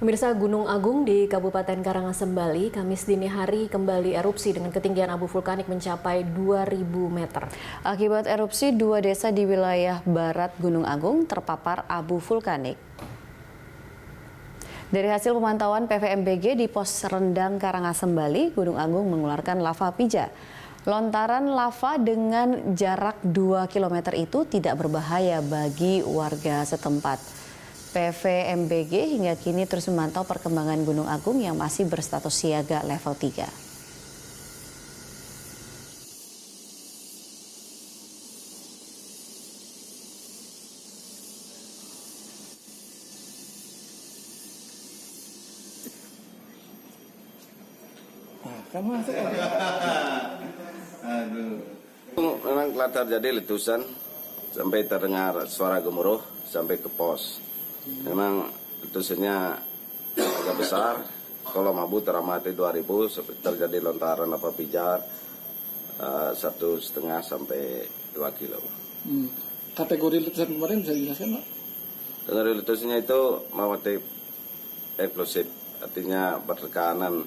Pemirsa, Gunung Agung di Kabupaten Karangasem, Bali, Kamis dini hari kembali erupsi dengan ketinggian abu vulkanik mencapai 2.000 meter. Akibat erupsi, 2 desa di wilayah barat Gunung Agung terpapar abu vulkanik. Dari hasil pemantauan PVMBG di pos Rendang Karangasem, Bali, Gunung Agung mengeluarkan lava pija. Lontaran lava dengan jarak 2 km itu tidak berbahaya bagi warga setempat. PVMBG hingga kini terus memantau perkembangan Gunung Agung yang masih berstatus siaga level 3. Memang telah terjadi letusan sampai terdengar suara gemuruh sampai ke pos. Memang letusannya agak besar. Kolom abu teramati 2000, terjadi lontaran lava pijar 1,5 sampai 2 kilo. Kategori letusan kemarin bisa dijelaskan, Pak? Kategori letusannya itu mawati eksplosif, artinya bertekanan